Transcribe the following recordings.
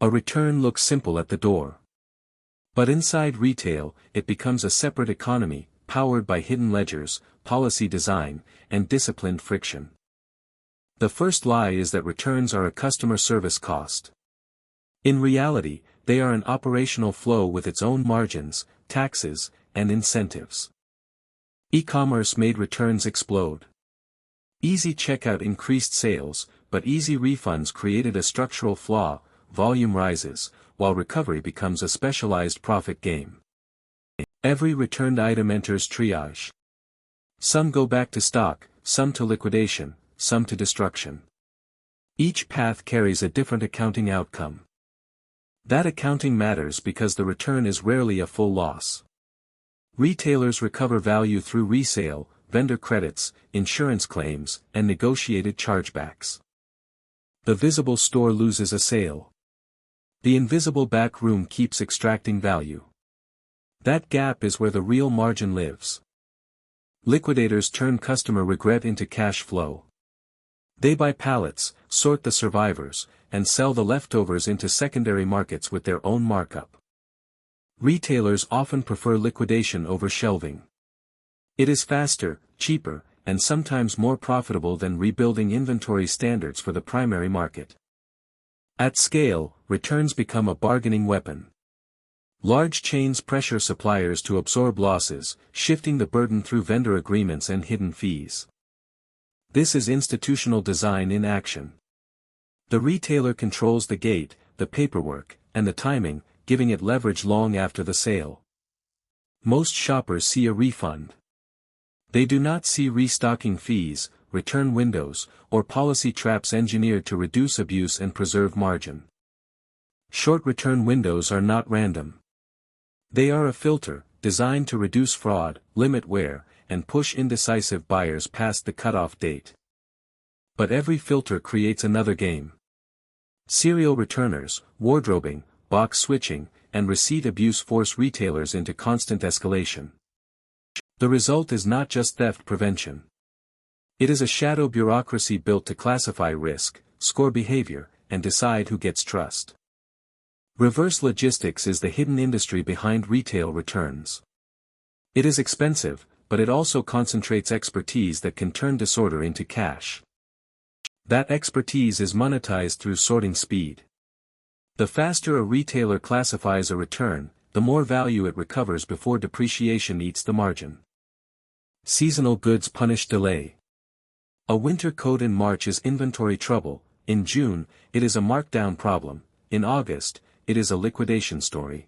A return looks simple at the door. But inside retail, it becomes a separate economy, powered by hidden ledgers, policy design, and disciplined friction. The first lie is that returns are a customer service cost. In reality, they are an operational flow with its own margins, taxes, and incentives. E-commerce made returns explode. Easy checkout increased sales, but easy refunds created a structural flaw. Volume rises, while recovery becomes a specialized profit game. Every returned item enters triage. Some go back to stock, some to liquidation, some to destruction. Each path carries a different accounting outcome. That accounting matters because the return is rarely a full loss. Retailers recover value through resale, vendor credits, insurance claims, and negotiated chargebacks. The visible store loses a sale. The invisible back room keeps extracting value. That gap is where the real margin lives. Liquidators turn customer regret into cash flow. They buy pallets, sort the survivors, and sell the leftovers into secondary markets with their own markup. Retailers often prefer liquidation over shelving. It is faster, cheaper, and sometimes more profitable than rebuilding inventory standards for the primary market. At scale, returns become a bargaining weapon. Large chains pressure suppliers to absorb losses, shifting the burden through vendor agreements and hidden fees. This is institutional design in action. The retailer controls the gate, the paperwork, and the timing, giving it leverage long after the sale. Most shoppers see a refund. They do not see restocking fees, return windows, or policy traps engineered to reduce abuse and preserve margin. Short return windows are not random. They are a filter, designed to reduce fraud, limit wear, and push indecisive buyers past the cutoff date. But every filter creates another game. Serial returners, wardrobing, box switching, and receipt abuse force retailers into constant escalation. The result is not just theft prevention. It is a shadow bureaucracy built to classify risk, score behavior, and decide who gets trust. Reverse logistics is the hidden industry behind retail returns. It is expensive, but it also concentrates expertise that can turn disorder into cash. That expertise is monetized through sorting speed. The faster a retailer classifies a return, the more value it recovers before depreciation eats the margin. Seasonal goods punish delay. A winter coat in March is inventory trouble, in June, it is a markdown problem, in August, it is a liquidation story.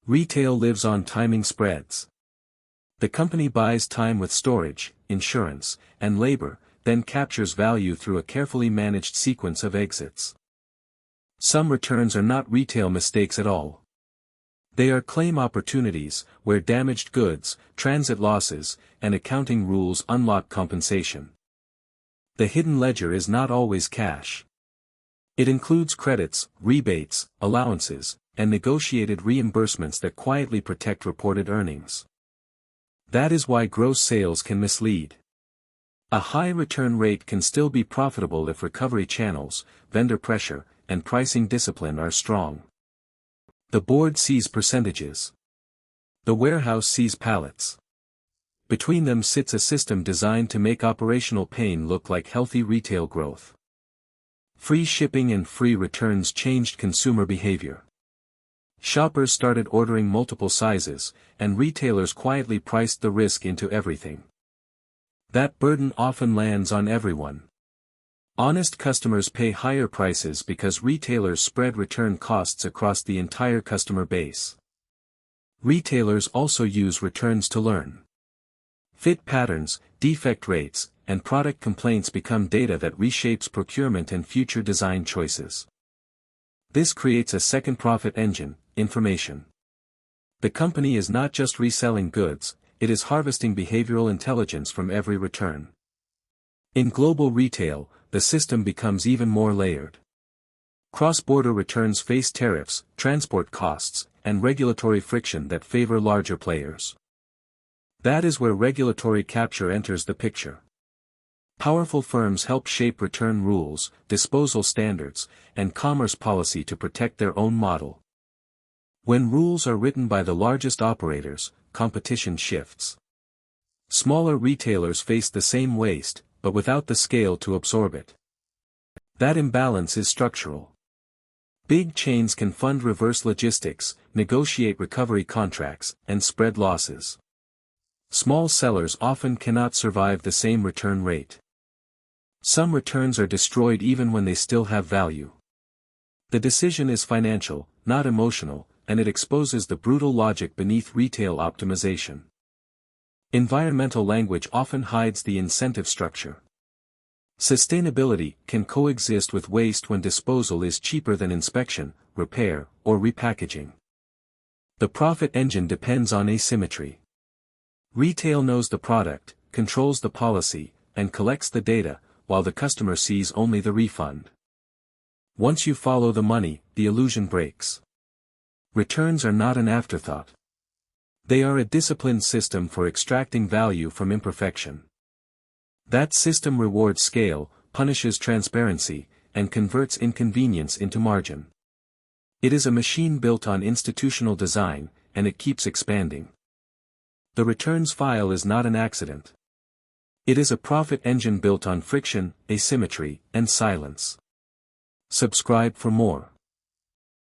Retail lives on timing spreads. The company buys time with storage, insurance, and labor, then captures value through a carefully managed sequence of exits. Some returns are not retail mistakes at all. They are claim opportunities, where damaged goods, transit losses, and accounting rules unlock compensation. The hidden ledger is not always cash. It includes credits, rebates, allowances, and negotiated reimbursements that quietly protect reported earnings. That is why gross sales can mislead. A high return rate can still be profitable if recovery channels, vendor pressure, and pricing discipline are strong. The board sees percentages. The warehouse sees pallets. Between them sits a system designed to make operational pain look like healthy retail growth. Free shipping and free returns changed consumer behavior. Shoppers started ordering multiple sizes, and retailers quietly priced the risk into everything. That burden often lands on everyone. Honest customers pay higher prices because retailers spread return costs across the entire customer base. Retailers also use returns to learn. Fit patterns, defect rates, and product complaints become data that reshapes procurement and future design choices. This creates a second profit engine, information. The company is not just reselling goods, it is harvesting behavioral intelligence from every return. In global retail, the system becomes even more layered. Cross-border returns face tariffs, transport costs, and regulatory friction that favor larger players. That is where regulatory capture enters the picture. Powerful firms help shape return rules, disposal standards, and commerce policy to protect their own model. When rules are written by the largest operators, competition shifts. Smaller retailers face the same waste, but without the scale to absorb it. That imbalance is structural. Big chains can fund reverse logistics, negotiate recovery contracts, and spread losses. Small sellers often cannot survive the same return rate. Some returns are destroyed even when they still have value. The decision is financial, not emotional, and it exposes the brutal logic beneath retail optimization. Environmental language often hides the incentive structure. Sustainability can coexist with waste when disposal is cheaper than inspection, repair, or repackaging. The profit engine depends on asymmetry. Retail knows the product, controls the policy, and collects the data, while the customer sees only the refund. Once you follow the money, the illusion breaks. Returns are not an afterthought. They are a disciplined system for extracting value from imperfection. That system rewards scale, punishes transparency, and converts inconvenience into margin. It is a machine built on institutional design, and it keeps expanding. The returns file is not an accident. It is a profit engine built on friction, asymmetry, and silence. Subscribe for more.